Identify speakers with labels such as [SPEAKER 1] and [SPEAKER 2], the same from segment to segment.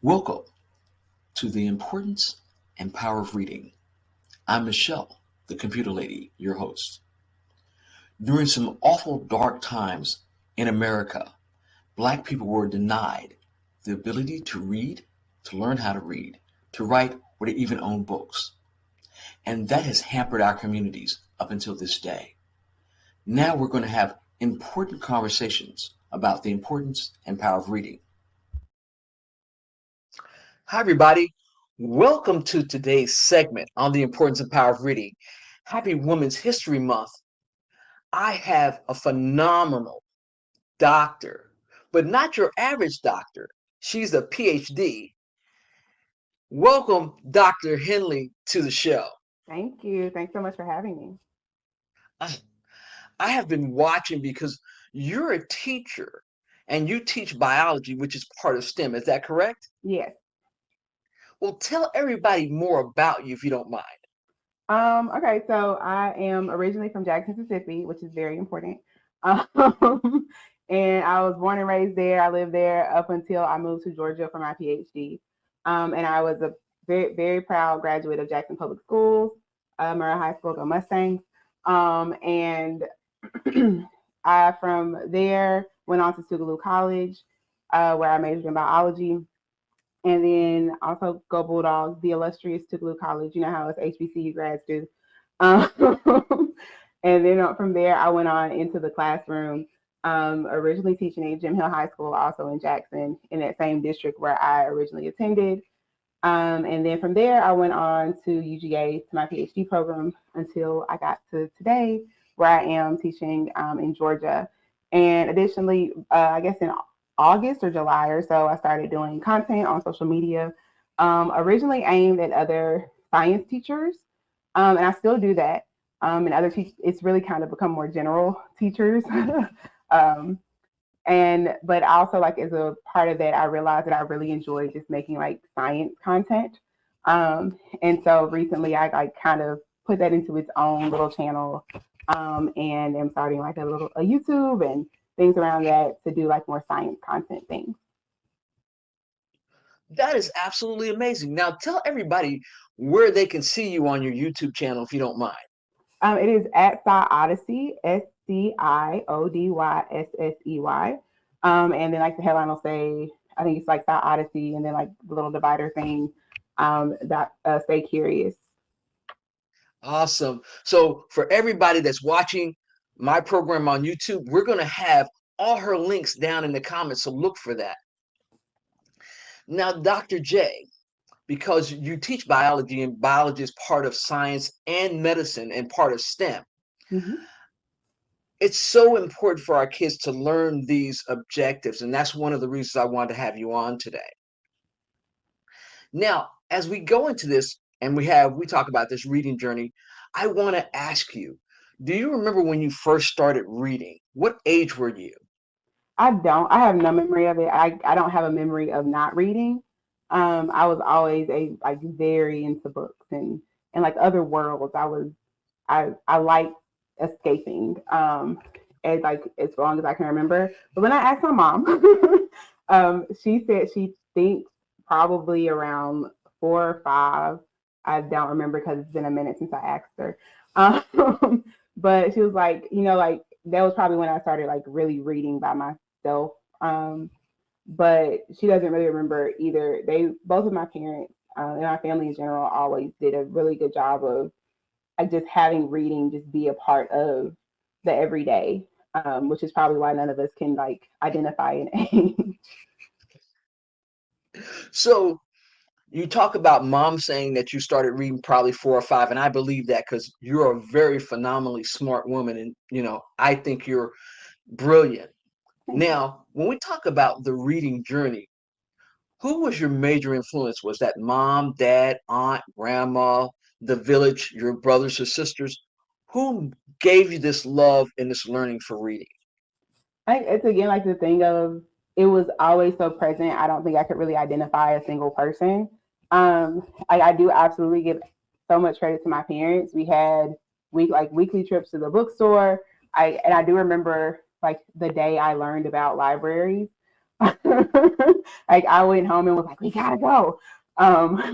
[SPEAKER 1] Welcome to the importance and power of reading. I'm Michelle, the computer lady, your host. During some awful dark times in America, Black people were denied the ability to read, to learn how to read, to write, or to even own books. And that has hampered our communities up until this day. Now we're going to have important conversations about the importance and power of reading.
[SPEAKER 2] Hi, everybody. Welcome to today's segment on the importance and power of reading. Happy Women's History Month. I have a phenomenal doctor, but not your average doctor. She's a PhD. Welcome, Dr. Henley, to the show.
[SPEAKER 3] Thank you. Thanks so much for having me.
[SPEAKER 2] I, I have been watching because you're a teacher and you teach biology, which is part of STEM. Is that correct?
[SPEAKER 3] Yes.
[SPEAKER 2] Well, tell everybody more about you if you don't mind.
[SPEAKER 3] Okay, so I am originally from Jackson, Mississippi, which is very important. And I was born and raised there. I lived there up until I moved to Georgia for my PhD. And I was a very, very proud graduate of Jackson Public Schools, Murrah High School, go Mustangs. And I, from there, went on to Tougaloo College, where I majored in biology. And then also go Bulldogs, the illustrious Tougaloo College. You know how us HBCU grads do. Um, and then from there, I went on into the classroom, originally teaching at Jim Hill High School, also in Jackson, in that same district where I originally attended. And then from there, I went on to UGA to my PhD program until I got to today, where I am teaching in Georgia. And additionally, I guess in August or July or so, I started doing content on social media, originally aimed at other science teachers, and I still do that. And other it's really kind of become more general teachers. um, and but also, like, as a part of that, I realized that I really enjoy just making like science content. And so recently I like kind of put that into its own little channel, and am starting like a YouTube and things around that to do like more science content things.
[SPEAKER 2] That is absolutely amazing. Now tell everybody where they can see you on your YouTube channel if you don't mind.
[SPEAKER 3] It is at Sci Odyssey, SCIODYSSEY. And then like the headline will say, I think it's like Sci Odyssey, and then like the little divider thing, that stay curious.
[SPEAKER 2] Awesome. So for everybody that's watching my program on YouTube, we're going to have all her links down in the comments. So look for that. Now, Dr. J, because you teach biology and biology is part of science and medicine and part of STEM,
[SPEAKER 3] Mm-hmm.
[SPEAKER 2] it's so important for our kids to learn these objectives. And that's one of the reasons I wanted to have you on today. Now, as we go into this and we talk about this reading journey, I want to ask you, do you remember when you first started reading? What age were you?
[SPEAKER 3] I don't. I have no memory of it. I don't have a memory of not reading. I was always a like very into books and like other worlds. I like escaping. As like as long as I can remember. But when I asked my mom, she said she thinks probably around 4 or 5. I don't remember because it's been a minute since I asked her. But she was like, like that was probably when I started like really reading by myself. But she doesn't really remember either. They both of my parents and my family in general always did a really good job of like just having reading just be a part of the everyday, which is probably why none of us can like identify an age.
[SPEAKER 2] So you talk about mom saying that you started reading probably 4 or 5, and I believe that because you're a very phenomenally smart woman, and I think you're brilliant.
[SPEAKER 3] Thank you.
[SPEAKER 2] Now, when we talk about the reading journey, who was your major influence? Was that mom, dad, aunt, grandma, the village, your brothers or sisters? Who gave you this love and this learning for reading?
[SPEAKER 3] I think it's again like the thing of it was always so present. I don't think I could really identify a single person. I do absolutely give so much credit to my parents. We had weekly trips to the bookstore. I do remember like the day I learned about libraries. Like I went home and was like, we gotta go.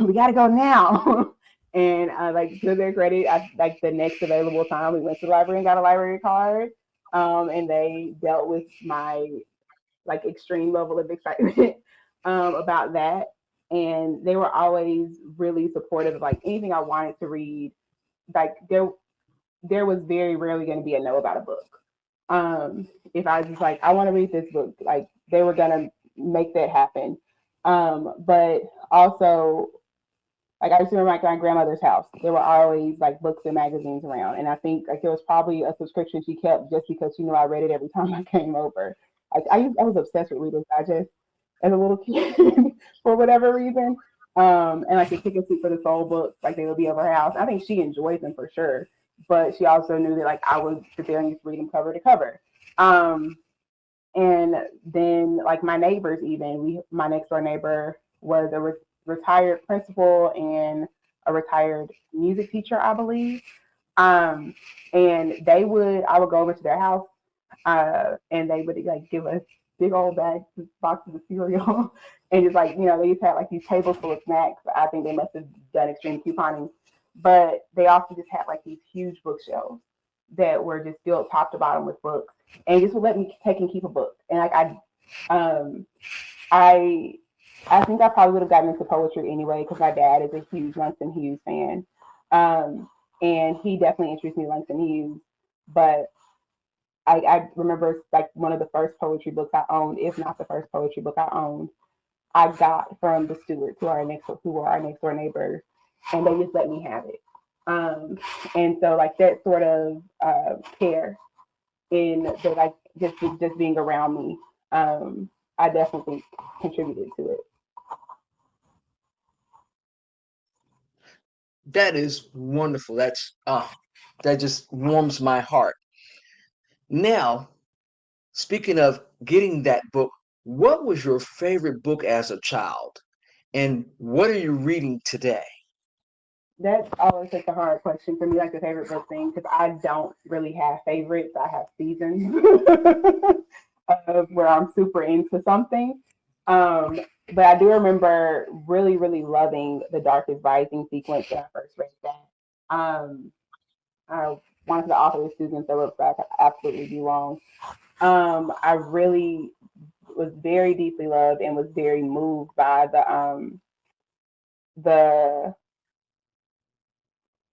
[SPEAKER 3] We gotta go now. And like to their credit, like the next available time we went to the library and got a library card. And they dealt with my like extreme level of excitement about that. And they were always really supportive of like anything I wanted to read. Like there was very rarely going to be a no about a book. If I was just like, I want to read this book, like they were gonna make that happen. But also, like I used to remember like my grandmother's house, there were always like books and magazines around, and I think like there was probably a subscription she kept just because she knew I read it every time I came over. Like I was obsessed with Reader's Digest as a little kid for whatever reason. And like the Ticket Soup for the Soul books, like they would be over her house. I think she enjoyed them for sure, but she also knew that like I would sit there and just read them cover to cover. Um, and then like my neighbors, even my next door neighbor was a retired principal and a retired music teacher, I believe. Um, and I would go over to their house, and they would like give us big old bags, boxes of cereal, and just like they used to have like these tables full of snacks. I think they must have done extreme couponing, but they also just had like these huge bookshelves that were just filled top to bottom with books, and just would let me take and keep a book. And like um, I, I think I probably would have gotten into poetry anyway because my dad is a huge Langston Hughes fan, um, and he definitely introduced me to Langston Hughes. But I remember like one of the first poetry books I owned, if not the first poetry book I owned, I got from the Stewarts, who were our next door neighbors, and they just let me have it. Um, and so like that sort of care in the like just being around me, I definitely contributed to it.
[SPEAKER 2] That is wonderful. That just warms my heart. Now, speaking of getting that book, what was your favorite book as a child? And what are you reading today?
[SPEAKER 3] That's always such a hard question for me, like the favorite book thing, because I don't really have favorites. I have seasons of where I'm super into something. Um, but I do remember really, really loving the Darkest Rising sequence when I first read that. I wanted the author is Susan Phillips, but I could absolutely be wrong. I really was very deeply loved and was very moved by the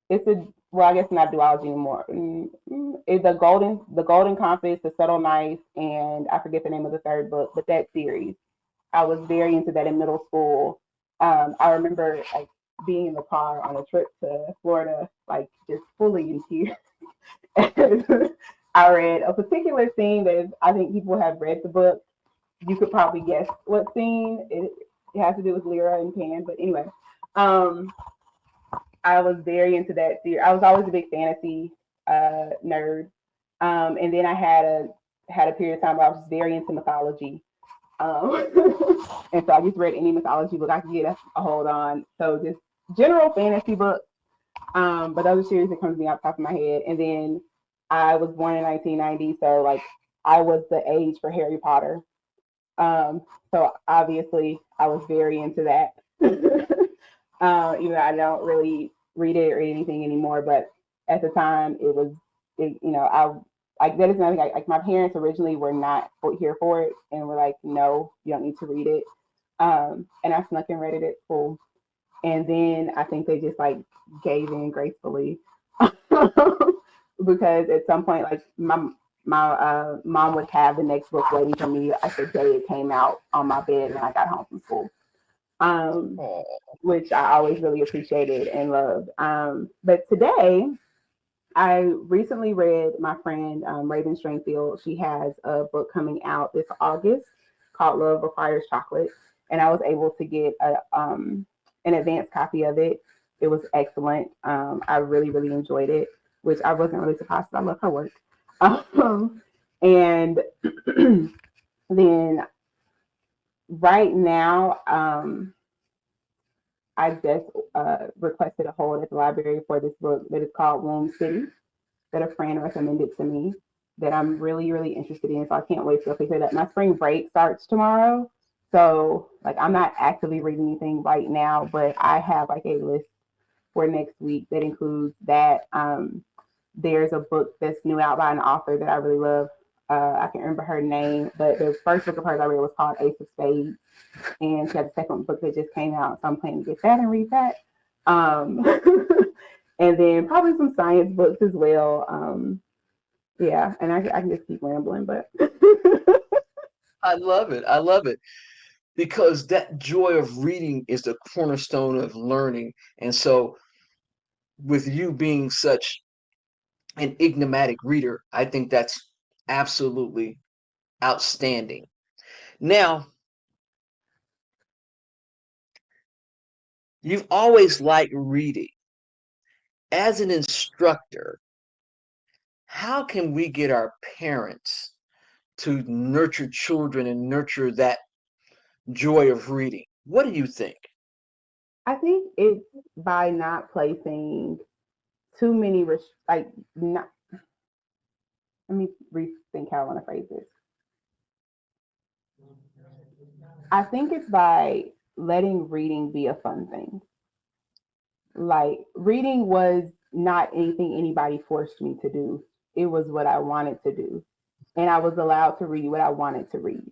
[SPEAKER 3] it's a well, I guess not duology anymore. It's the Golden Compass, the Subtle Knife, and I forget the name of the third book, but that series. I was very into that in middle school. I remember like being in the car on a trip to Florida, like just fully in tears. I read a particular scene that I think people have read the book. You could probably guess what scene. It has to do with Lyra and Pan, but anyway. Um, I was very into that series. I was always a big fantasy nerd, and then I had a period of time where I was very into mythology, um, and so I just read any mythology book I could get a hold on. So just general fantasy books, but those are series that comes to me off the top of my head. And then I was born in 1990, so like I was the age for Harry Potter. So obviously I was very into that. Even though I don't really read it or anything anymore, but at the time it was, I like that is nothing. Like my parents originally were not here for it, and were like, no, you don't need to read it. And I snuck and read it at school, and then I think they just like gave in gracefully because at some point, like my mom would have the next book waiting for me like the day it came out on my bed when I got home from school. Um,
[SPEAKER 2] Oh,
[SPEAKER 3] which I always really appreciated and loved. But today, I recently read my friend Raven Stringfield. She has a book coming out this August called Love Requires Chocolate, and I was able to get an advanced copy of it. It was excellent. I really, really enjoyed it, which I wasn't really surprised. I love her work. And then right now, I just requested a hold at the library for this book that is called Womb City that a friend recommended to me. that I'm really, really interested in. So I can't wait to pick it up. My spring break starts tomorrow. So like I'm not actively reading anything right now, but I have like a list for next week that includes that. There's a book that's new out by an author that I really love. I can't remember her name, but the first book of hers I read was called Ace of Spades, and she had the second book that just came out. So I'm planning to get that and read that. Um, and then probably some science books as well. Yeah, and I can just keep rambling, but
[SPEAKER 2] I love it. I love it because that joy of reading is the cornerstone of learning. And so, with you being such an enigmatic reader, I think that's absolutely outstanding. Now, you've always liked reading. As an instructor, how can we get our parents to nurture children and nurture that joy of reading? What do you think?
[SPEAKER 3] I think it's by not placing too many like not. Let me rethink how I want to phrase this. I think it's by letting reading be a fun thing. Like reading was not anything anybody forced me to do. It was what I wanted to do. And I was allowed to read what I wanted to read.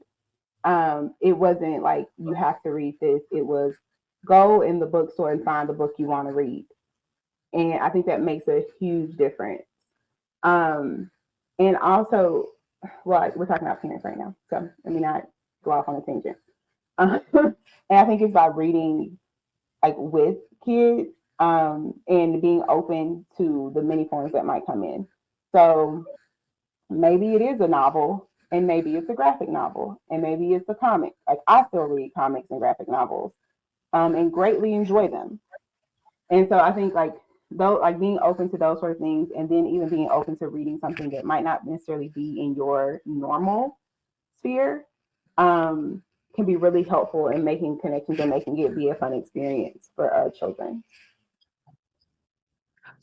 [SPEAKER 3] It wasn't like you have to read this. It was go in the bookstore and find the book you want to read. And I think that makes a huge difference. Um, and also, well, we're talking about parents right now, so let me not go off on a tangent. And I think it's by reading like with kids, and being open to the many forms that might come in. So maybe it is a novel, and maybe it's a graphic novel, and maybe it's a comic. Like I still read comics and graphic novels, and greatly enjoy them. And so I think like though like being open to those sort of things, and then even being open to reading something that might not necessarily be in your normal sphere, um, can be really helpful in making connections and making it be a fun experience for our children.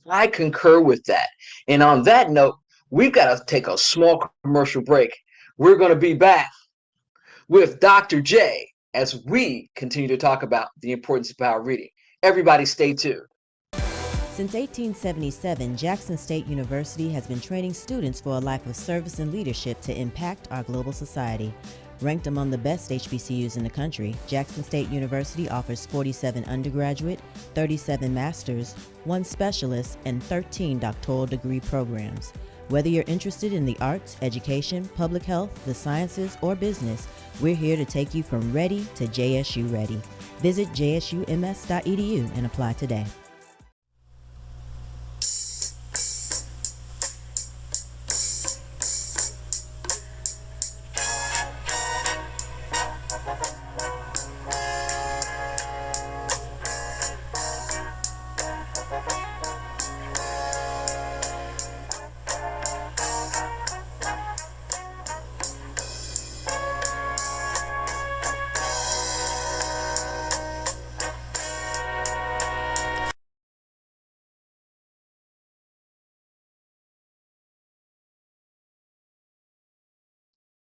[SPEAKER 2] I concur with that. And on that note, we've got to take a small commercial break. We're going to be back with Dr. J as we continue to talk about the importance of power reading. Everybody stay tuned.
[SPEAKER 4] Since 1877, Jackson State University has been training students for a life of service and leadership to impact our global society. Ranked among the best HBCUs in the country, Jackson State University offers 47 undergraduate, 37 master's, 1 specialist, and 13 doctoral degree programs. Whether you're interested in the arts, education, public health, the sciences, or business, we're here to take you from ready to JSU ready. Visit jsums.edu and apply today.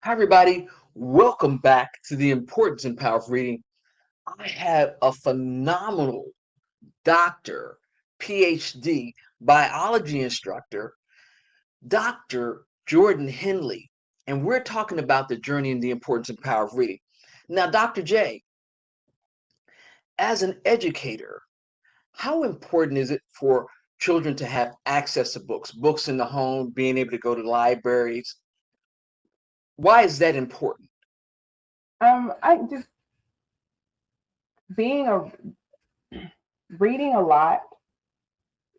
[SPEAKER 2] Hi, everybody. Welcome back to the importance and power of reading. I have a phenomenal doctor, PhD, biology instructor, Dr. Jordan Henley, and we're talking about the journey and the importance and power of reading. Now, Dr. J, as an educator, how important is it for children to have access to books, books in the home, being able to go to libraries? Why is that important?
[SPEAKER 3] I just being a reading a lot,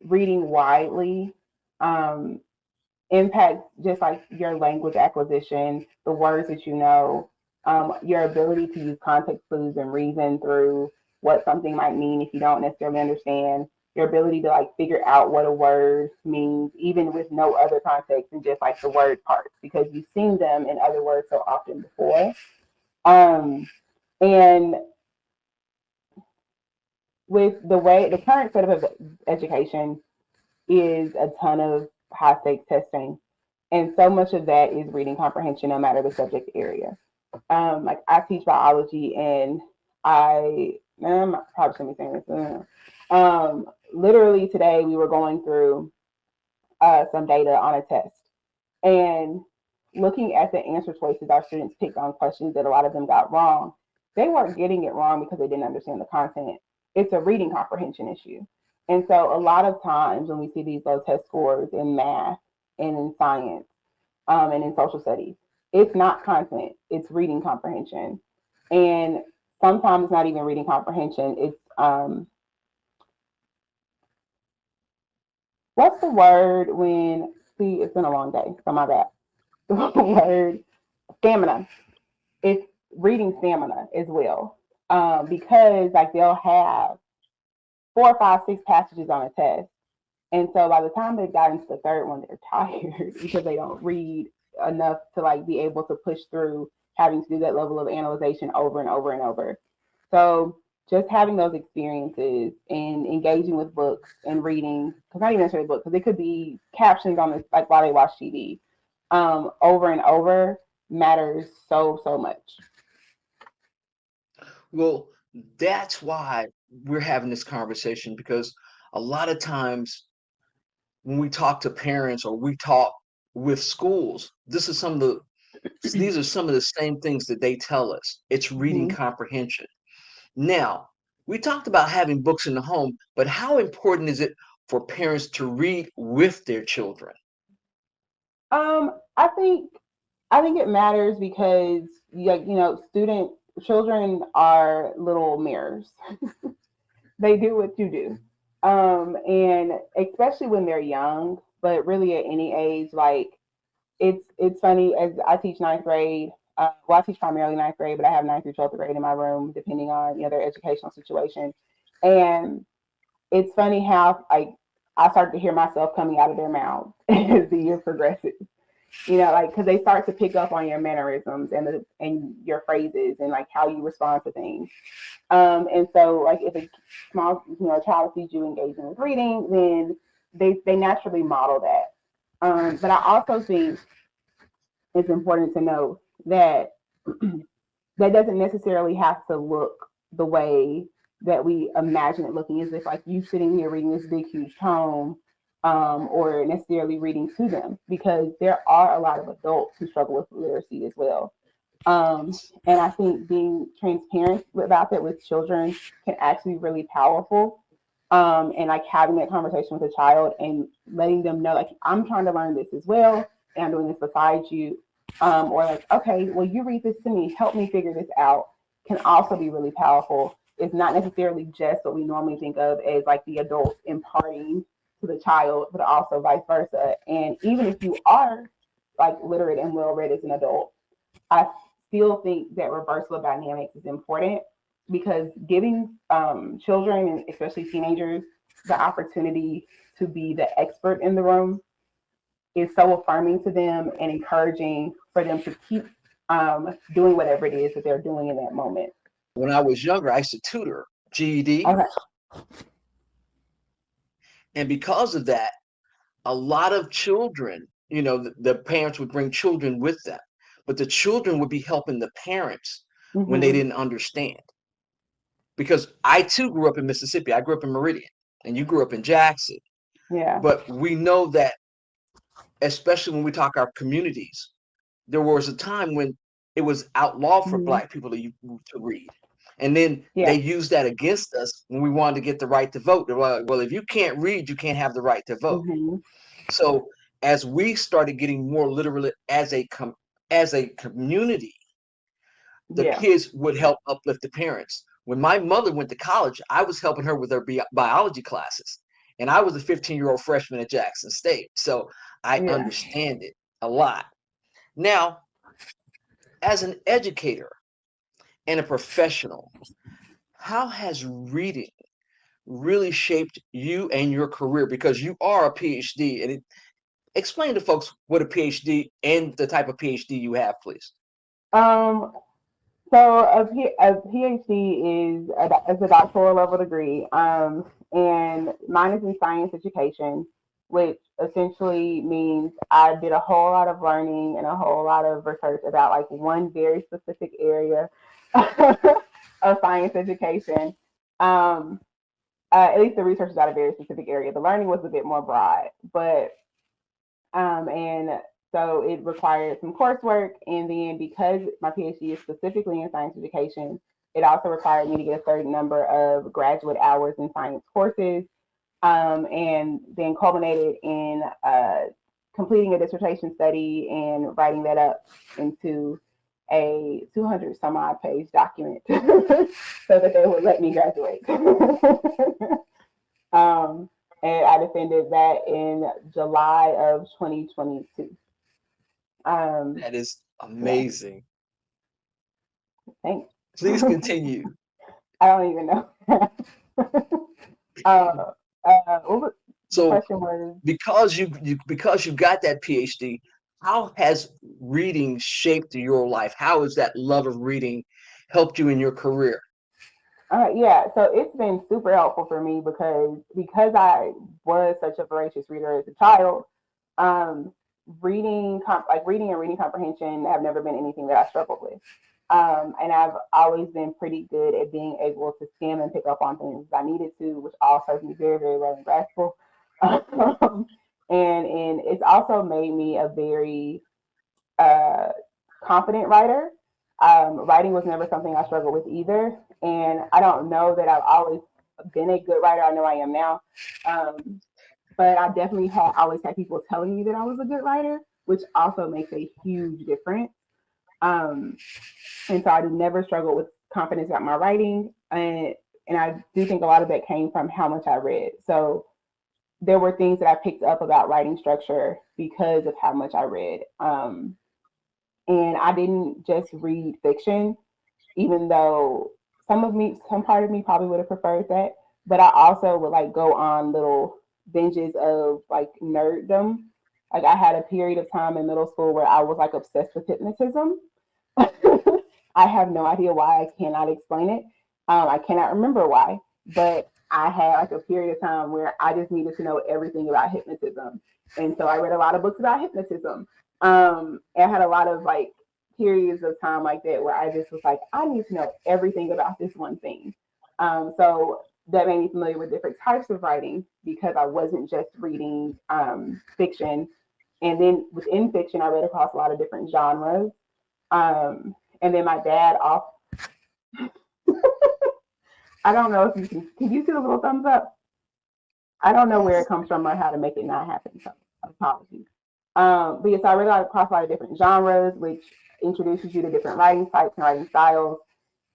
[SPEAKER 3] reading widely, um, impacts just like your language acquisition, the words that you know, your ability to use context clues and reason through what something might mean if you don't necessarily understand, your ability to like figure out what a word means, even with no other context and just like the word parts, because you've seen them in other words so often before. Um, and with the way the current setup of education is a ton of high stakes testing. And so much of that is reading comprehension, no matter the subject area. Like I teach biology, and I'm probably shouldn't be saying this. Literally today we were going through some data on a test, and looking at the answer choices our students picked on questions that a lot of them got wrong. They weren't getting it wrong because they didn't understand the content. It's a reading comprehension issue. And so a lot of times when we see these low test scores in math and in science, and in social studies, it's not content, it's reading comprehension. And sometimes it's not even reading comprehension, it's what's the word when, see, it's been a long day, so my bad. The word stamina. It's reading stamina as well. Because like they'll have 4, 5, 6 passages on a test. And so by the time they've gotten to the third one, they're tired because they don't read enough to like be able to push through having to do that level of analyzation over and over and over. So just having those experiences and engaging with books and reading, because not even necessarily books, because it could be captions on this, like while they watch TV, over and over matters so much.
[SPEAKER 2] Well, that's why we're having this conversation, because a lot of times when we talk to parents or we talk with schools, these are some of the same things that they tell us. It's reading
[SPEAKER 3] Mm-hmm.
[SPEAKER 2] comprehension. Now, we talked about having books in the home, but how important is it for parents to read with their children?
[SPEAKER 3] I think it matters because student children are little mirrors. They do what you do. And especially when they're young, but really at any age, like it's funny as I teach ninth grade. Well, I teach primarily ninth grade, but I have ninth through 12th grade in my room, depending on their educational situation. And it's funny how like I start to hear myself coming out of their mouths as the year progresses. Like because they start to pick up on your mannerisms and your phrases and like how you respond to things. And so like if a small child sees you engaging with reading, then they naturally model that. But I also think it's important to know that that doesn't necessarily have to look the way that we imagine it looking, as if like you sitting here reading this big huge tome, or necessarily reading to them, because there are a lot of adults who struggle with literacy as well. And I think being transparent about that with children can actually be really powerful. And like having that conversation with a child and letting them know, like, I'm trying to learn this as well, and I'm doing this beside you. Or like, okay, well, you read this to me, help me figure this out, can also be really powerful. It's not necessarily just what we normally think of as like the adult imparting to the child, but also vice versa. And even if you are like literate and well read as an adult, I still think that reversal of dynamics is important, because giving children and especially teenagers the opportunity to be the expert in the room is so affirming to them and encouraging for them to keep doing whatever it is that they're doing in that moment.
[SPEAKER 2] When I was younger, I used to tutor GED.
[SPEAKER 3] Okay.
[SPEAKER 2] And because of that, a lot of children, the parents would bring children with them, but the children would be helping the parents when they
[SPEAKER 3] Mm-hmm.
[SPEAKER 2] didn't understand. Because I too grew up in Mississippi. I grew up in Meridian, and you grew up in Jackson.
[SPEAKER 3] Yeah.
[SPEAKER 2] But we know that, especially when we talk our communities, there was a time when it was outlawed for
[SPEAKER 3] Mm-hmm.
[SPEAKER 2] Black people to read. And then
[SPEAKER 3] Yeah.
[SPEAKER 2] they used that against us when we wanted to get the right to vote. They were like, well, if you can't read, you can't have the right to vote.
[SPEAKER 3] Mm-hmm.
[SPEAKER 2] So as we started getting more literate as a community, the
[SPEAKER 3] Yeah.
[SPEAKER 2] kids would help uplift the parents. When my mother went to college, I was helping her with her biology classes, and I was a 15-year-old freshman at Jackson State, so I
[SPEAKER 3] Yeah.
[SPEAKER 2] understand it a lot. Now, as an educator and a professional, how has reading really shaped you and your career? Because you are a PhD, and explain to folks what a PhD and the type of PhD you have, please.
[SPEAKER 3] Um, so a PhD is a doctoral level degree, and mine is in science education. which essentially means I did a whole lot of learning and a whole lot of research about like one very specific area of science education. Um, at least the research is out a very specific area. The learning was a bit more broad, but and so it required some coursework. And then because my PhD is specifically in science education, it also required me to get a certain number of graduate hours in science courses, and then culminated in completing a dissertation study and writing that up into a 200 some odd page document so that they would let me graduate. um, and I defended that in July of 2022.
[SPEAKER 2] That is
[SPEAKER 3] Yeah,
[SPEAKER 2] amazing.
[SPEAKER 3] thanks.
[SPEAKER 2] Please continue.
[SPEAKER 3] I don't even know. uh, what was, the
[SPEAKER 2] So
[SPEAKER 3] question was,
[SPEAKER 2] because you got that PhD, how has reading shaped your life? How has that love of reading helped you in your career?
[SPEAKER 3] yeah, so it's been super helpful for me because I was such a voracious reader as a child. Um, reading and reading comprehension have never been anything that I struggled with. And I've always been pretty good at being able to skim and pick up on things I needed to, which all serves me very, very well in grad school. And it's also made me a very uh, confident writer. Writing was never something I struggled with either. And I don't know that I've always been a good writer. I know I am now. Um, but I definitely had always had people telling me that I was a good writer, which also makes a huge difference. Um, and so I never struggled with confidence about my writing. And I do think a lot of that came from how much I read. So there were things that I picked up about writing structure because of how much I read. And I didn't just read fiction, even though some part of me probably would have preferred that. But I also would like go on little binges of like nerddom. Like I had a period of time in middle school where I was like obsessed with hypnotism. I have no idea why. I cannot explain it. I cannot remember why, but I had like a period of time where I just needed to know everything about hypnotism, and so I read a lot of books about hypnotism. And I had a lot of like periods of time like that where I just was like, I need to know everything about this one thing. So that made me familiar with different types of writing because I wasn't just reading fiction. And then within fiction, I read across a lot of different genres. And then my dad off. I don't know if you can you see the little thumbs up? I don't know where it
[SPEAKER 2] Yes.
[SPEAKER 3] comes from or how to make it not happen. So apologies. But yes, I read across a lot of different genres, which introduces you to different writing types and writing styles.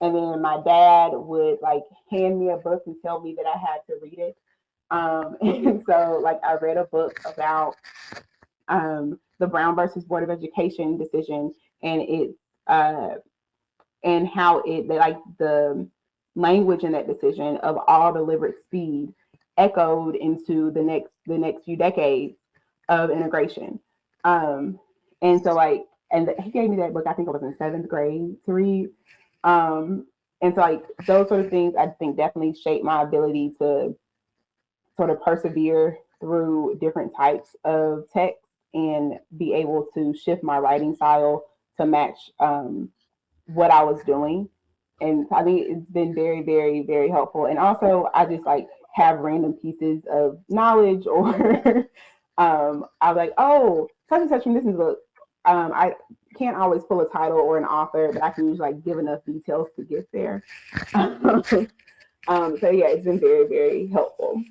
[SPEAKER 3] And then my dad would like hand me a book and tell me that I had to read it. And so like I read a book about the Brown versus Board of Education decision, and it uh, and how it like the language in that decision of all deliberate speed echoed into the next few decades of integration. Um, and so like and he gave me that book. I think I was in seventh grade to read. Um, and so like those sort of things I think definitely shaped my ability to sort of persevere through different types of text and be able to shift my writing style to match what I was doing. And I think it's been very, very, very helpful. And also, I just like have random pieces of knowledge, or I was like, oh, such and such from this book. I can't always pull a title or an author, but I can usually like give enough details to get there. So yeah, it's been very, very helpful.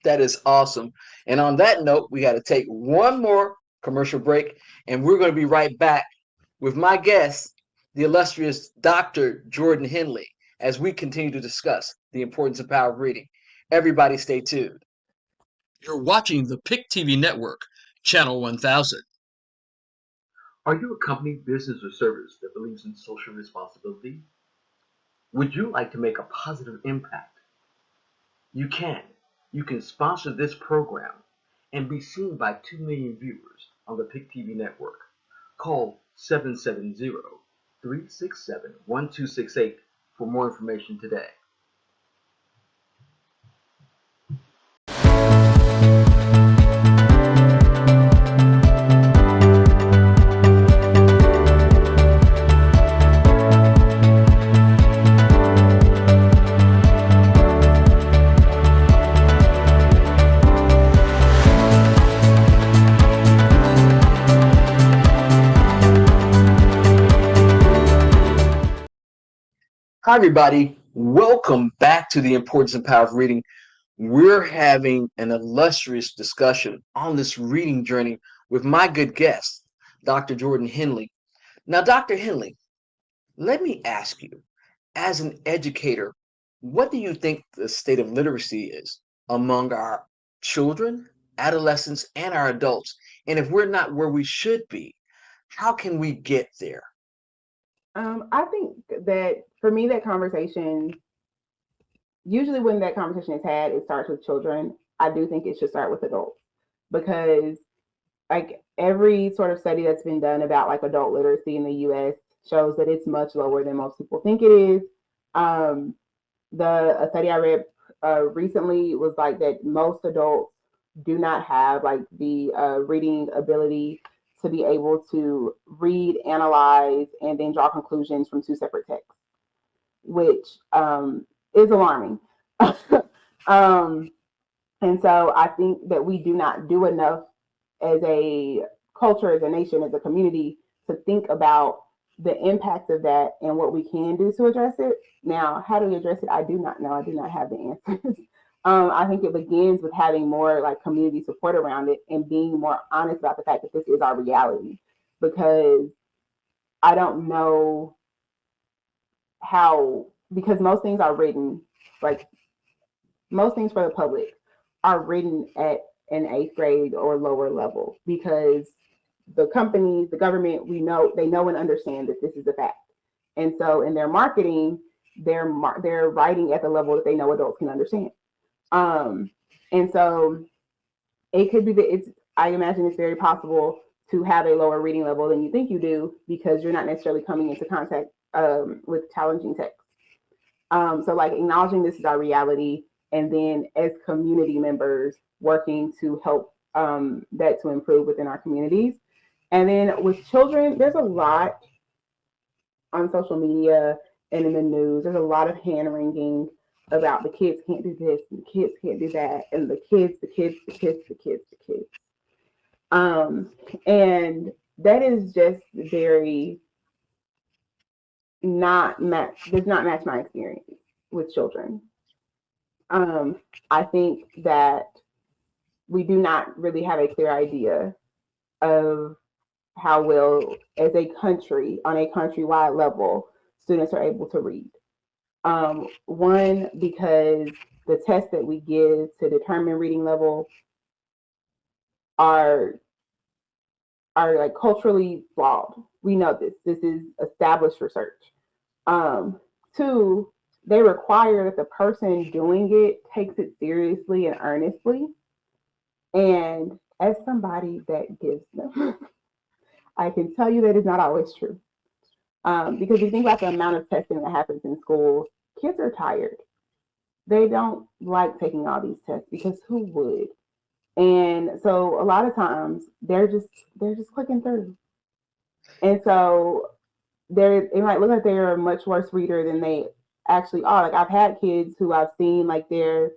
[SPEAKER 2] That is awesome. And on that note, we got to take one more commercial break, and we're going to be right back with my guest, the illustrious Dr. Jordan Henley, as we continue to discuss the importance and power of reading. Everybody stay tuned. You're watching the PIC TV network, channel 1000.
[SPEAKER 1] Are you a company, business, or service that believes in social responsibility? Would you like to make a positive impact? You can. You can sponsor this program and be seen by 2 million viewers on the PIC TV network. Call 770-367-1268 for more information today.
[SPEAKER 2] Hi, everybody. Welcome back to the importance and power of reading. We're having an illustrious discussion on this reading journey with my good guest, Dr. Jordan Henley. Now, Dr. Henley, let me ask you, as an educator, what do you think the state of literacy is among our children, adolescents, and our adults? And if we're not where we should be, how can we get there?
[SPEAKER 3] I think that for me, that conversation, usually when that conversation is had, it starts with children. I do think it should start with adults because, like, every sort of study that's been done about like adult literacy in the US shows that it's much lower than most people think it is. Um, a study I read recently was like that most adults do not have like the reading ability to be able to read, analyze, and then draw conclusions from two separate texts, which is alarming. um, and so I think that we do not do enough as a culture, as a nation, as a community to think about the impact of that and what we can do to address it. Now, how do we address it? I do not know. I do not have the answers. I think it begins with having more like community support around it and being more honest about the fact that this is our reality. Because I don't know how, because most things are written, like most things for the public are written at an eighth grade or lower level because the companies, the government, we know they know and understand that this is a fact. And so in their marketing, they're writing at the level that they know adults can understand. Um, and so it could be that it's, I imagine it's very possible to have a lower reading level than you think you do because you're not necessarily coming into contact with challenging text. So like acknowledging this is our reality, and then as community members working to help that to improve within our communities. And then with children, there's a lot on social media and in the news. There's a lot of hand wringing about the kids can't do this and the kids can't do that, and the kids, the kids, the kids, the kids, the kids. And that is just very does not match my experience with children. I think that we do not really have a clear idea of how well, as a country, on a countrywide level, students are able to read. One, because the tests that we give to determine reading level are like culturally flawed. We know this. This is established research. Two, they require that the person doing it takes it seriously and earnestly. And as somebody that gives them, I can tell you that is not always true. Because you think about the amount of testing that happens in schools, kids are tired. They don't like taking all these tests because who would? And so a lot of times they're just clicking through. And so it might look like they're a much worse reader than they actually are. Like I've had kids who I've seen like their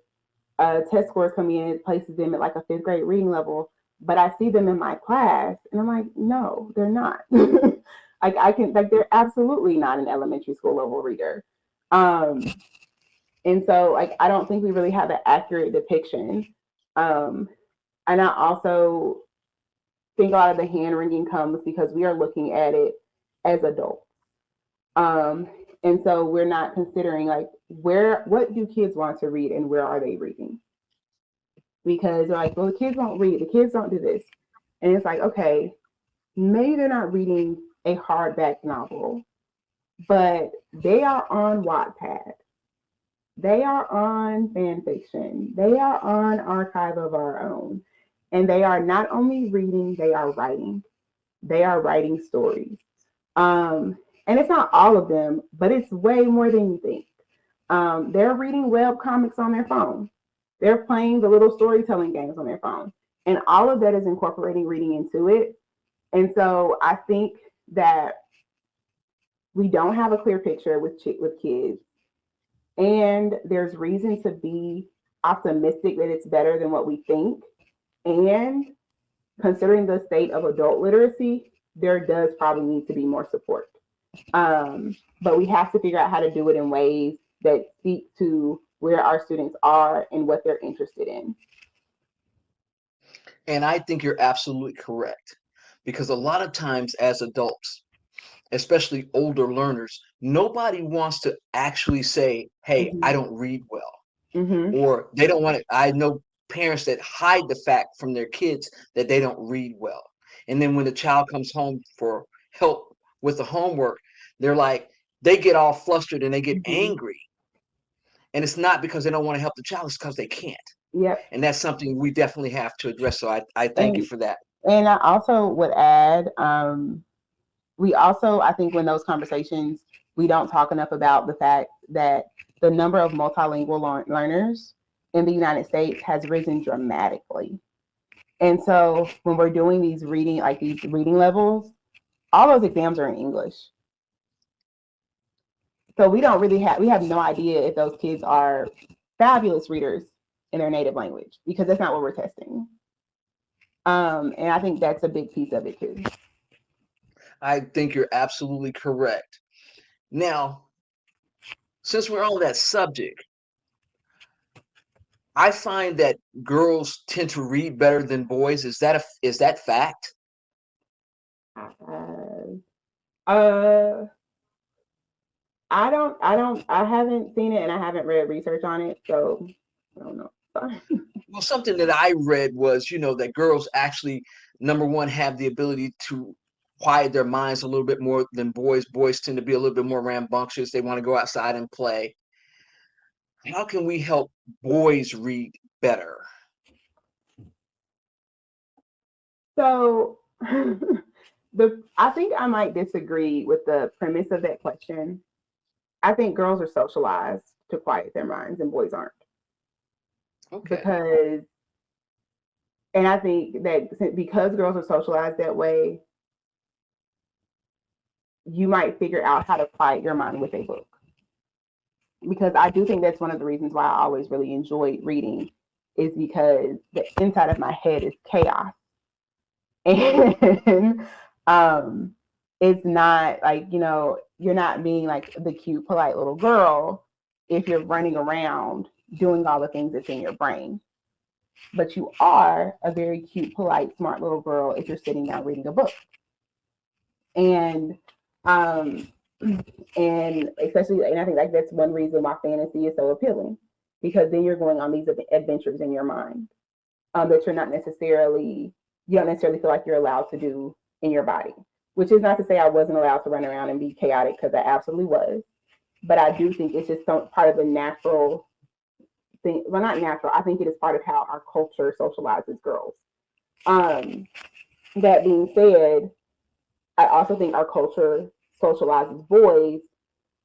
[SPEAKER 3] test scores come in, it places them at like a fifth grade reading level, but I see them in my class and I'm like, no, they're not. Like they're absolutely not an elementary school level reader. Um, and so like I don't think we really have an accurate depiction. Um, and I also think a lot of the hand wringing comes because we are looking at it as adults. Um, and so we're not considering like what do kids want to read and where are they reading? Because they're like, well, the kids won't read, the kids don't do this. And it's like, okay, maybe they're not reading a hardback novel, but they are on Wattpad. They are on fan fiction. They are on Archive of Our Own. And they are not only reading, they are writing. They are writing stories. And it's not all of them, but it's way more than you think. They're reading web comics on their phone. They're playing the little storytelling games on their phone. And all of that is incorporating reading into it. And so I think that we don't have a clear picture with kids. And there's reason to be optimistic that it's better than what we think. And considering the state of adult literacy, there does probably need to be more support. But we have to figure out how to do it in ways that speak to where our students are and what they're interested in.
[SPEAKER 2] And I think you're absolutely correct, because a lot of times as adults, especially older learners, nobody wants to actually say, hey, I
[SPEAKER 3] Mm-hmm.
[SPEAKER 2] don't read well.
[SPEAKER 3] Mm-hmm.
[SPEAKER 2] Or they don't want to. I know parents that hide the fact from their kids that they don't read well. And then when the child comes home for help with the homework, they're like, they get all flustered and they get
[SPEAKER 3] Mm-hmm.
[SPEAKER 2] angry. And it's not because they don't want to help the child, it's because they can't.
[SPEAKER 3] Yep.
[SPEAKER 2] And that's something we definitely have to address. So I thank you
[SPEAKER 3] And
[SPEAKER 2] for that.
[SPEAKER 3] I also would add, we also, I think, when those conversations, we don't talk enough about the fact that the number of multilingual learners in the United States has risen dramatically. And so when we're doing these reading, like these reading levels, all those exams are in English. So we have no idea if those kids are fabulous readers in their native language, because that's not what we're testing. And I think that's a big piece of it too.
[SPEAKER 2] I think you're absolutely correct. Now, since we're on that subject, I find that girls tend to read better than boys. Is that fact?
[SPEAKER 3] Uh, uh, I haven't seen it and I haven't read research on it, so I don't know. Sorry.
[SPEAKER 2] Well, something that I read was, that girls actually, number one, have the ability to quiet their minds a little bit more than boys. Boys tend to be a little bit more rambunctious. They want to go outside and play. How can we help boys read better?
[SPEAKER 3] So I think I might disagree with the premise of that question. I think girls are socialized to quiet their minds and boys aren't.
[SPEAKER 2] Okay.
[SPEAKER 3] Because and I think that because girls are socialized that way, you might figure out how to quiet your mind with a book. Because I do think that's one of the reasons why I always really enjoyed reading, is because the inside of my head is chaos. And um it's not like, you're not being like the cute, polite little girl if you're running around doing all the things that's in your brain. But you are a very cute, polite, smart little girl if you're sitting down reading a book. And um and especially, and I think like that's one reason why fantasy is so appealing, because then you're going on these adventures in your mind, that you don't necessarily feel like you're allowed to do in your body. Which is not to say I wasn't allowed to run around and be chaotic, because I absolutely was. But I do think it's just part of the natural thing. Well, not natural. I think it is part of how our culture socializes girls. Um, that being said, I also think our culture socializes boys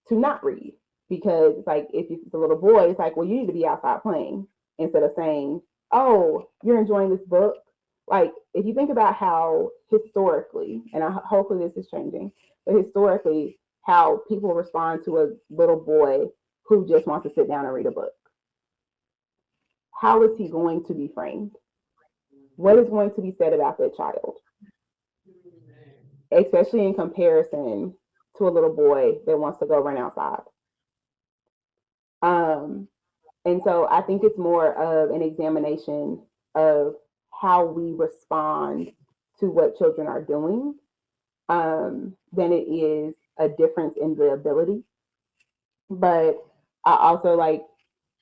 [SPEAKER 3] to not read, because it's like, if it's a little boy, it's like, well, you need to be outside playing, instead of saying, oh, you're enjoying this book. Like, if you think about how historically, and hopefully this is changing, but historically, how people respond to a little boy who just wants to sit down and read a book, how is he going to be framed? What is going to be said about that child, especially in comparison to a little boy that wants to go run outside? Um, And so I think it's more of an examination of how we respond to what children are doing, than it is a difference in the ability. But I also I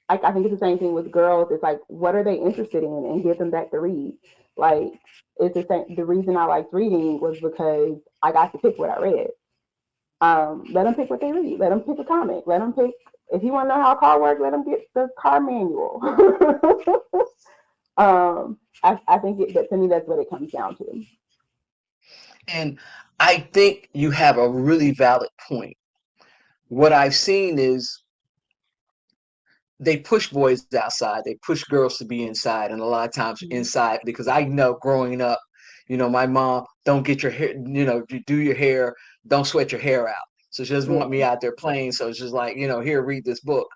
[SPEAKER 3] think it's the same thing with girls. It's like, what are they interested in, and give them back to read. Like, it's the same. The reason I liked reading was because I got to pick what I read. Let them pick what they read. Let them pick a comic. Let them pick. If you want to know how a car works, let them get the car manual. I think that to me, that's what it comes down to.
[SPEAKER 2] And I think you have a really valid point. What I've seen is they push boys outside, they push girls to be inside, and a lot of times
[SPEAKER 3] Mhm.
[SPEAKER 2] inside, because I know growing up, my mom, don't get your hair, do your hair, don't sweat your hair out. So she doesn't want me
[SPEAKER 3] Yeah.
[SPEAKER 2] out there playing. So it's just like, here, read this book.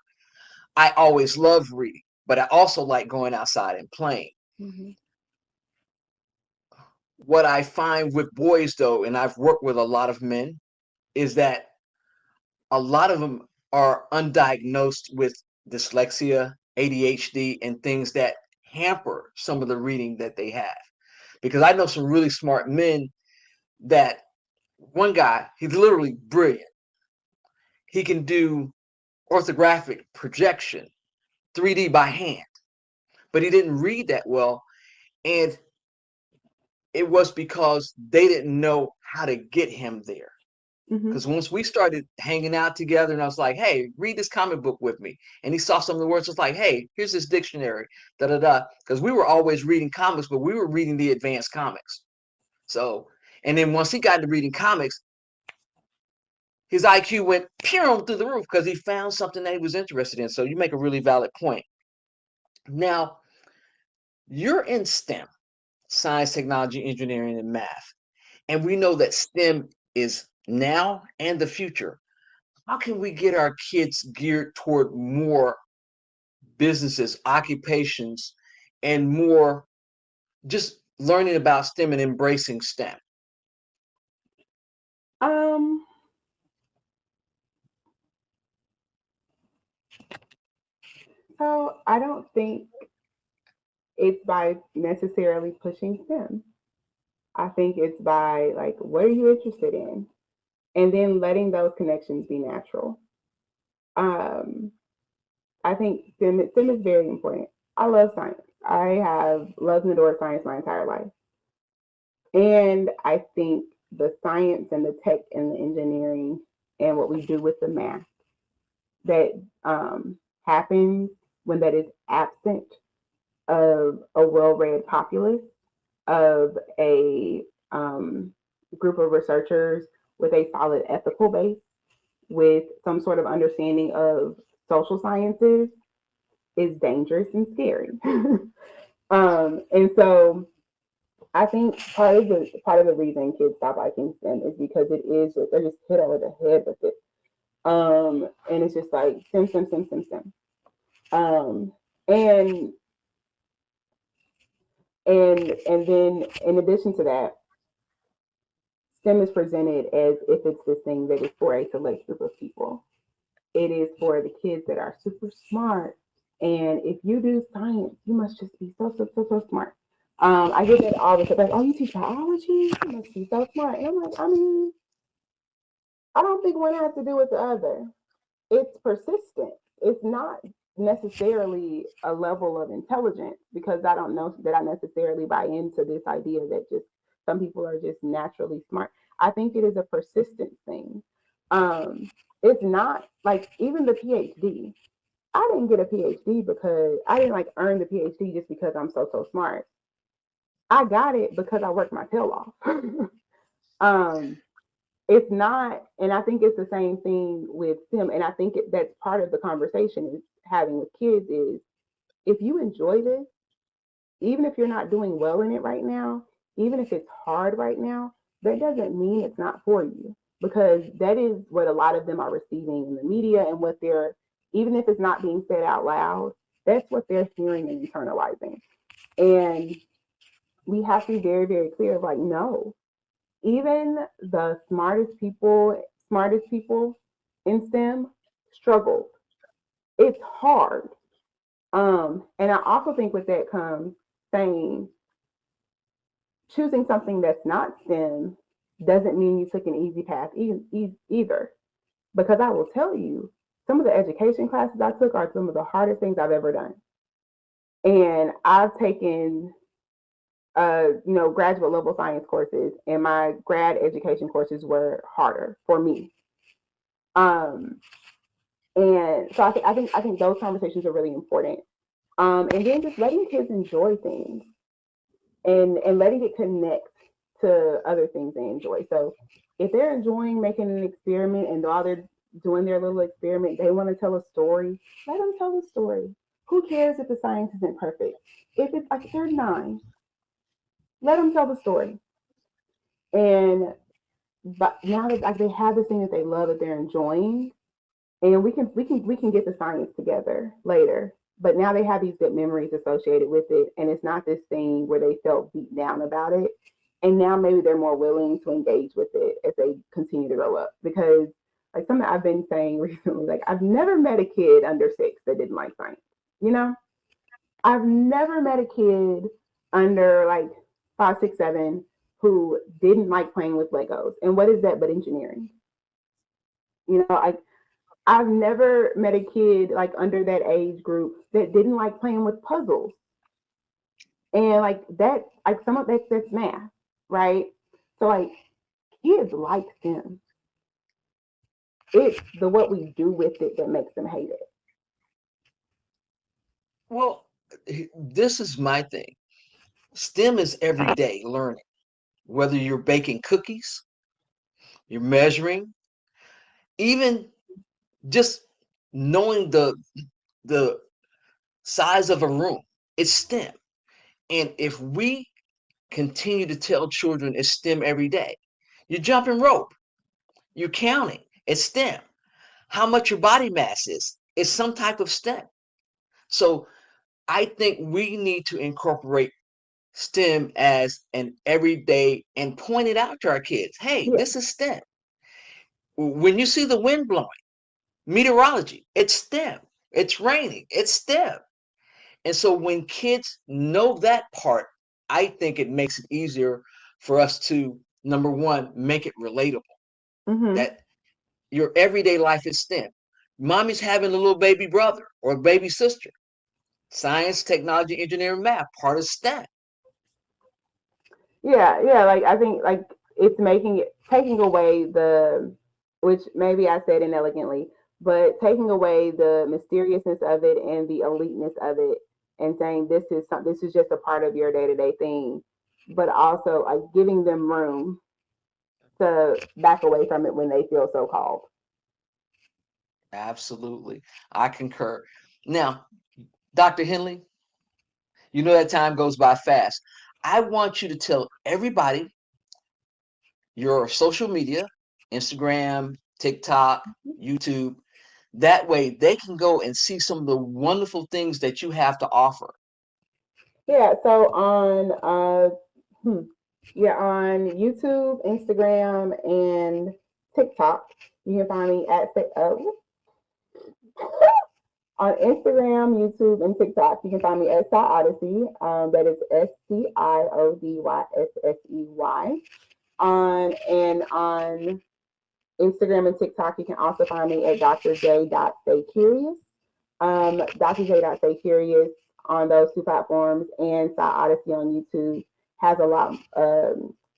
[SPEAKER 2] I always loved reading, but I also like going outside and playing.
[SPEAKER 3] Mhm.
[SPEAKER 2] What I find with boys though, and I've worked with a lot of men, is that a lot of them are undiagnosed with dyslexia, ADHD, and things that hamper some of the reading that they have. Because I know some really smart men that one guy, he's literally brilliant. He can do orthographic projection, 3D by hand, but he didn't read that well. And it was because they didn't know how to get him there. Because once we started hanging out together, and I was like, "Hey, read this comic book with me," and he saw some of the words, was like, "Hey, here's this dictionary, da da da." Because we were always reading comics, but we were reading the advanced comics. So, and then once he got into reading comics, his IQ went through the roof because he found something that he was interested in. So you make a really valid point. Now, you're in STEM, science, technology, engineering, and math, and we know that STEM is now and the future. How can we get our kids geared toward more businesses, occupations, and more just learning about STEM and embracing STEM?
[SPEAKER 3] Um, so I don't think it's by necessarily pushing STEM. I think it's by like, what are you interested in? And then letting those connections be natural. Um, I think STEM is very important. I love science. I have loved and adored science my entire life. And I think the science and the tech and the engineering and what we do with the math that happens when that is absent of a well-read populace, of a group of researchers with a solid ethical base, with some sort of understanding of social sciences, is dangerous and scary. And so I think part of the reason kids stop liking STEM is because it is just, they're just hit over the head with it. And it's just like STEM, STEM, STEM, STEM, STEM. Um, and and then in addition to that, STEM is presented as if it's this thing that is for a select group of people. It is for the kids that are super smart. And if you do science, you must just be so, so, so, so smart. I get that all the time. Like, oh, you teach biology? You must be so smart. And I'm like, I mean, I don't think one has to do with the other. It's persistent. It's not necessarily a level of intelligence because I don't know that I necessarily buy into this idea that just some people are just naturally smart. I think it is a persistent thing. It's not like even the PhD. I didn't get a PhD because I didn't like earn the PhD just because I'm so so smart. I got it because I worked my tail off. um, it's not, and I think it's the same thing with STEM. And I think that's part of the conversation is having with kids is if you enjoy this, even if you're not doing well in it right now, even if it's hard right now, that doesn't mean it's not for you because that is what a lot of them are receiving in the media and what they're, even if it's not being said out loud, that's what they're hearing and internalizing. And we have to be very, very clear like, no, even the smartest people in STEM struggle. It's hard. And I also think with that comes saying choosing something that's not STEM doesn't mean you took an easy path either. Because I will tell you, some of the education classes I took are some of the hardest things I've ever done. And I've taken graduate level science courses, and my grad education courses were harder for me. Um, and so I think those conversations are really important. And then just letting kids enjoy things and letting it connect to other things they enjoy. So if they're enjoying making an experiment and while they're doing their little experiment, they want to tell a story, let them tell a story. Who cares if the science isn't perfect? If it's like they're 9, let them tell the story. And but now that like they have this thing that they love that they're enjoying, and we can get the science together later. But now they have these good memories associated with it, and it's not this thing where they felt beat down about it. And now maybe they're more willing to engage with it as they continue to grow up. Because like something I've been saying recently, like I've never met a kid under 6 that didn't like science. You know, I've never met a kid under like 5, 6, 7 who didn't like playing with Legos. And what is that but engineering? You know, I've never met a kid like under that age group that didn't like playing with puzzles. And like that, like some of that's math, right? So like kids like STEM. It's the what we do with it that makes them hate it.
[SPEAKER 2] Well, this is my thing. STEM is everyday learning. Whether you're baking cookies, you're measuring, even just knowing the size of a room, it's STEM. And if we continue to tell children it's STEM every day, you're jumping rope, you're counting, it's STEM. How much your body mass is some type of STEM. So I think we need to incorporate STEM as an everyday and point it out to our kids. Hey,
[SPEAKER 3] Yeah.
[SPEAKER 2] this is STEM. When you see the wind blowing, meteorology, it's STEM. It's raining, it's STEM. And so when kids know that part, I think it makes it easier for us to, number one, make it relatable.
[SPEAKER 3] Mm-hmm.
[SPEAKER 2] That your everyday life is STEM. Mommy's having a little baby brother or baby sister. Science, technology, engineering, math, part of STEM.
[SPEAKER 3] Yeah, yeah. Like I think like it's making it taking away the which maybe I said inelegantly, but taking away the mysteriousness of it and the eliteness of it and saying this is just a part of your day to day thing, but also like giving them room to back away from it when they feel so called.
[SPEAKER 2] Absolutely. I concur. Now, Dr. Henley, you know that time goes by fast. I want you to tell everybody your social media, Instagram, TikTok, YouTube. That way they can go and see some of the wonderful things that you have to offer.
[SPEAKER 3] Yeah, so on hmm, yeah, on YouTube, Instagram, and TikTok, you can find me at on Instagram, YouTube, and TikTok. You can find me at Sci Odyssey. That is SCIODYSSEY. On Instagram and TikTok, you can also find me at Dr. J. Stay Curious. Dr. J. Stay Curious on those two platforms, and Sci Odyssey on YouTube has a lot.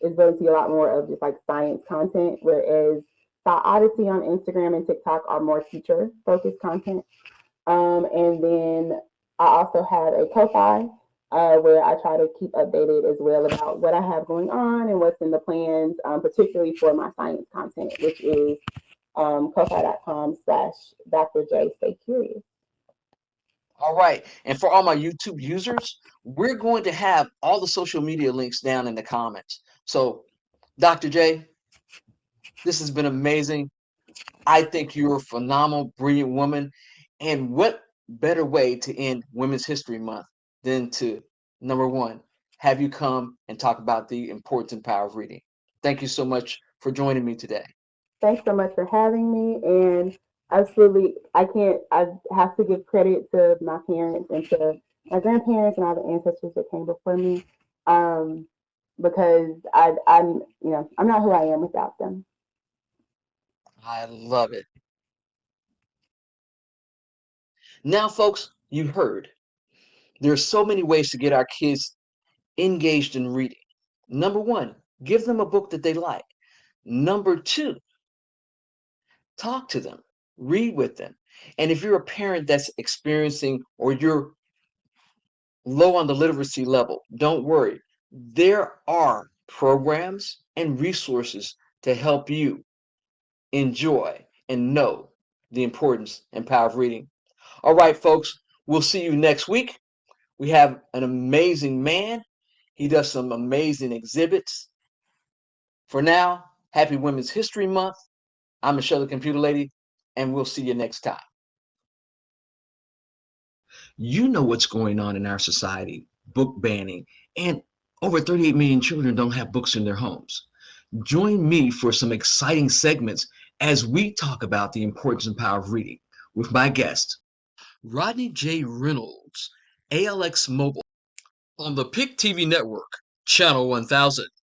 [SPEAKER 3] Is going to see a lot more of just like science content, whereas Sci Odyssey on Instagram and TikTok are more teacher focused content. And then I also have a Ko-Fi where I try to keep updated as well about what I have going on and what's in the plans, particularly for my science content, which is ko-fi.com/ Dr. J Stay Curious.
[SPEAKER 2] All right. And for all my YouTube users, we're going to have all the social media links down in the comments. So, Dr. J, this has been amazing. I think you're a phenomenal, brilliant woman. And what better way to end Women's History Month than to, number one, have you come and talk about the importance and power of reading? Thank you so much for joining me today.
[SPEAKER 3] Thanks so much for having me. And absolutely, I have to give credit to my parents and to my grandparents and all the ancestors that came before me. Um, because I'm not who I am without them.
[SPEAKER 2] I love it. Now, folks, you heard. There are so many ways to get our kids engaged in reading. Number one, give them a book that they like. Number two, talk to them, read with them. And if you're a parent that's experiencing or you're low on the literacy level, don't worry. There are programs and resources to help you enjoy and know the importance and power of reading. All right, folks, we'll see you next week. We have an amazing man. He does some amazing exhibits. For now, happy Women's History Month. I'm Michelle, the Computer Lady, and we'll see you next time. You know what's going on in our society, book banning, and
[SPEAKER 1] Over 38 million children don't have books in their homes. Join me for some exciting segments as we talk about the importance and power of reading with my guest, Rodney J. Reynolds, ALX Mobile, on the PIC TV network, Channel 1000.